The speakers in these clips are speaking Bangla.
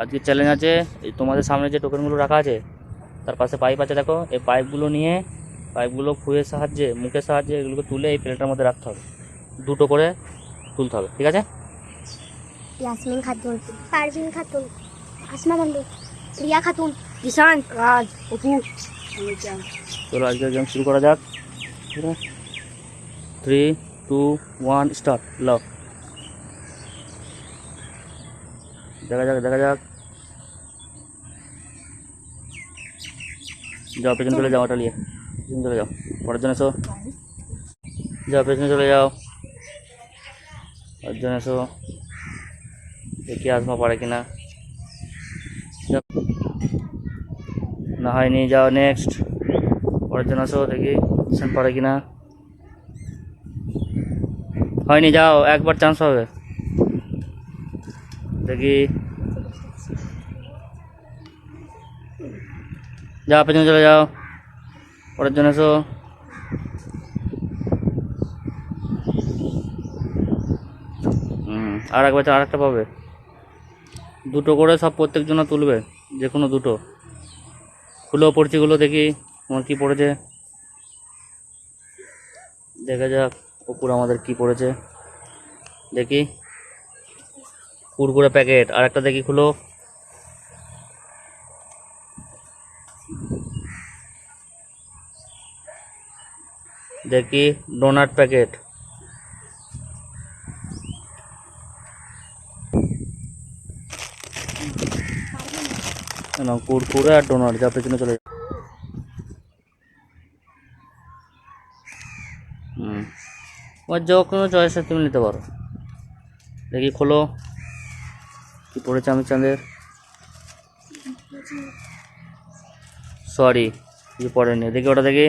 আজকে চ্যালেঞ্জ আছে, এই তোমাদের সামনে যে টোকেনগুলো রাখা আছে তার পাশে পাইপ আছে, দেখো এই পাইপগুলো খুঁয়ের সাহায্যে, মুখের সাহায্যে এগুলোকে তুলে এই প্লেটের মধ্যে রাখতে হবে, দুটো করে তুলতে হবে, ঠিক আছে? ইয়াসমিন খাতুন, পারভিন খাতুন, আসমা বন্ধু, রিয়া খাতুন, জিসান, রাজ, অপু। চলো আজকের গেম শুরু করা যাক। 3, 2, 1 স্টার্ট। লাও, দেখা যাক। যাও পেছনে চলে যাও, ওটা নিয়ে পেছনে চলে যাও, পরের জন এসো। যাও পেছনে চলে যাও, পরের জন এসো। দেখি আসমা পারে কিনা, না হয়নি, যাও নেক্সট, পরের জন আসো, দেখি সেন পারে কিনা, হয়নি, যাও একবার চান্স হবে, দেখি, যাও পেছনে চলে যাও, পরের জন এসো। আর একবার, আর একটা পাবে, দুটো করে সব প্রত্যেকজন তুলবে, যে কোনো দুটো। খুলো পড়ছিগুলো, দেখি তোমার কী পড়েছে, দেখা যাক উপর আমাদের কি পড়েছে, দেখি কুরকুরে প্যাকেট। আর একটা দেখি, খুলো, দেখি ডোনাট প্যাকেট। না, কুরকুরে আর ডোনাট, যা পেছনে চলে যাও। তোমার যে কোনো চয়েসে তুমি নিতে পারো। দেখি খোলো কি পড়েছে আমি চাঁদের, সরি কিছু পড়েনি, দেখি ওটা দেখি,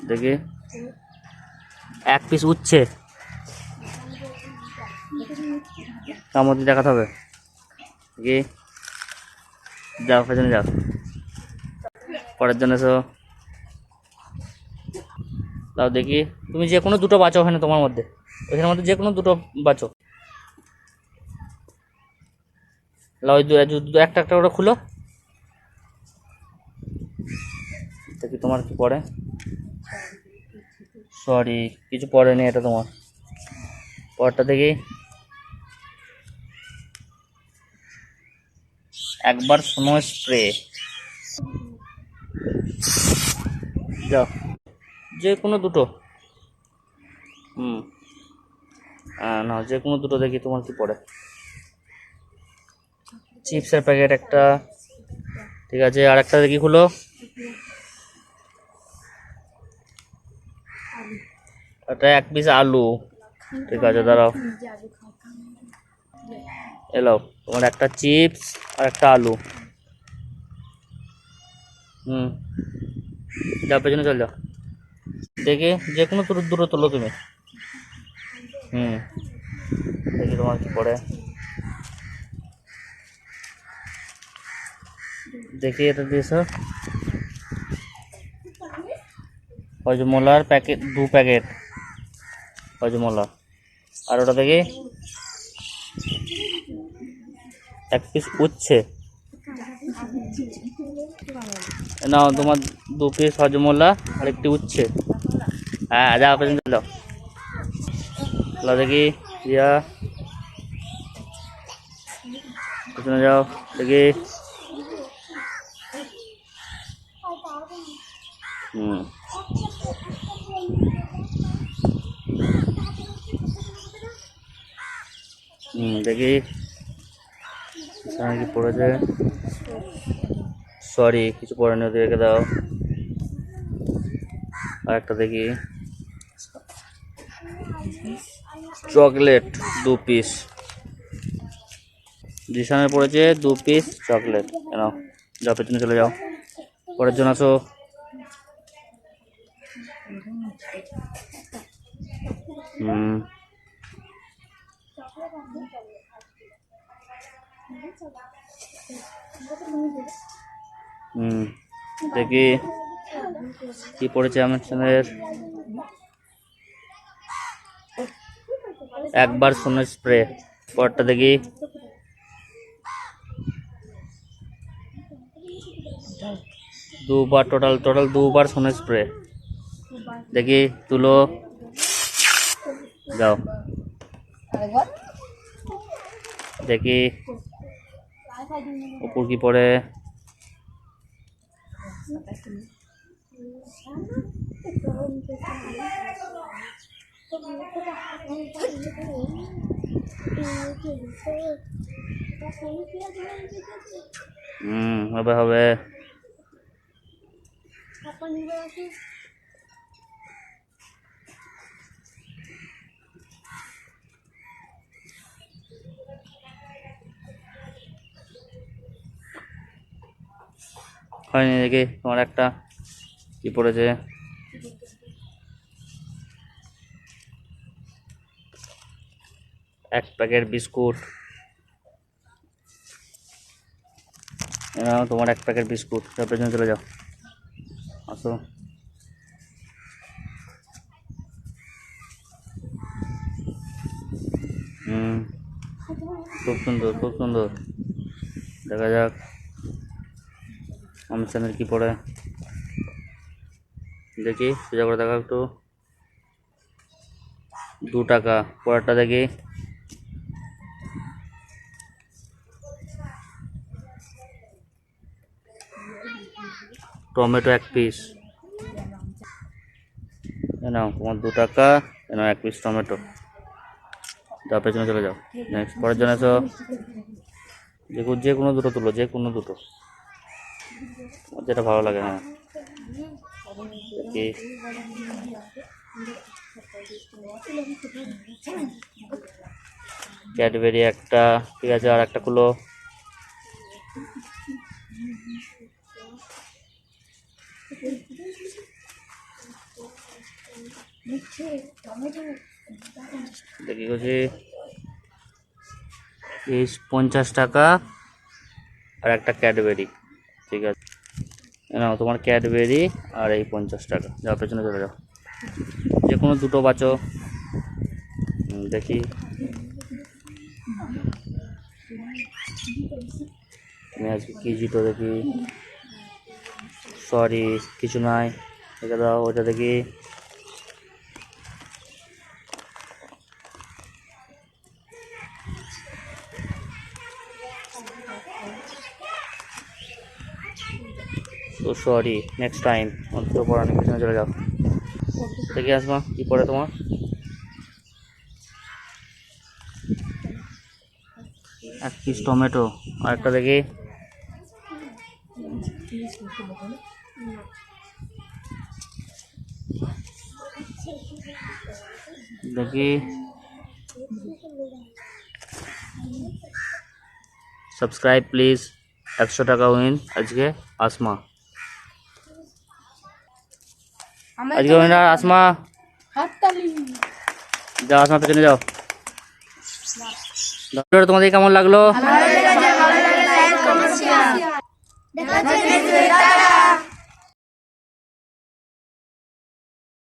দেখি এক পিস উচ্ছে, তার মধ্যে দেখাতে হবে, দেখি, যাও পেছনে যাও, পরের জন্য এসো। তাও দেখি, তুমি যে কোনো দুটো বাঁচো, ওখানে তোমার মধ্যে, ওইখানের মধ্যে যে কোনো দুটো বাঁচো। লাও, একটা একটা করে খুলো, দেখি তোমার কি পড়ে, সরি কিছু পড়েনি, এটা তোমার। পরটা দেখি, একবার স্নো স্প্রে, যাও যে কোনো দুটো, না যে কোনো দুটো, দেখি তোমার কি পড়ে। চিপসের প্যাকেট একটা, ঠিক আছে, আর একটা দেখি, খুলো, এটা এক পিস আলু, ঠিক আছে, দাঁড়াও, এলো তোমার একটা চিপস আর একটা আলু। যাও পেছনে চল যাও, দেখি যে কোনো দুটো দুটো তোলো তুমি। দেখি তোমার কি পড়ে, দেখি এটা দিয়েছো, হজমোলার প্যাকেট, 2 প্যাকেট হজমোলা। আর ওটা দেখি এক পিস উচ্ছে, নাও তোমার 2 পিস হজমোলা আর একটি উচ্ছে। হ্যাঁ যাও পেছনে চলো, দেখি, ইয়া পেছনে যাও, দেখি, দেখি কি পড়েছে, সরি কিছু পড়েনি, ওদের রেখে দাও। আর একটা দেখি, চকলেট 2 পিস, জিসানের পড়েছে 2 পিস চকলেট, নাও যাও পেছনে চলে যাও, পরের জন আসো। দেখি কি পড়েছে আমার চ্যানেলের, একবার সোনের স্প্রে। পরটা দেখি, দুবার, টোটাল দুবার সোনের স্প্রে। দেখি তুলো, যাও দেখি উপর কি পড়ে। হবে হবে। হয়নি, দেখি তোমার একটা কি পড়েছে। এক প্যাকেট বিস্কুট। তোমার এক প্যাকেট বিস্কুট। পেছনে চলে যাও, আসো। খুব সুন্দর, খুব সুন্দর। দেখা যাক অনুষ্ঠানের কি পড়ে। দেখি সোজা করে দেখা একটু। 2 টাকা। পরেরটা দেখি, টমেটো 1 পিস। নাও তোমার 2 টাকা, নাও 1 পিস টমেটো। যাও পেছনে চলে যাও। নেক্সট, পরের জন এসো। যে কোনো দুটো তুলো, যে কোনো দুটো, যেটা ভালো লাগে। হ্যাঁ দেখি, ক্যাডবেরি একটা, ঠিক আছে। আর একটা খুলো। দেখি বলছি 50 টাকা আর একটা ক্যাডবেরি, ঠিক আছে। নাও তোমার ক্যাডবেরি আর এই 50 টাকা। যাও পেছনে চলে যাও, যে কোনো দুটো বাঁচো। দেখি তুমি আজকে কি জিতো। দেখি, সরি কিছু নাই, রেখে দাও। ওইটা দেখি, তো সরি, নেক্সট টাইম অন্তত পড়ানোর পিছনে চলে যাও। দেখি আসমা কি পড়ে তোমার। এক পিস টমেটো। আর একটা দেখি, দেখি সাবস্ক্রাইব প্লিজ। 100 টাকা উইন আজকে আসমা। আজকে উইনার আসমা। যাও আসমা, পেছনে যাও। তোমাদের কেমন লাগলো?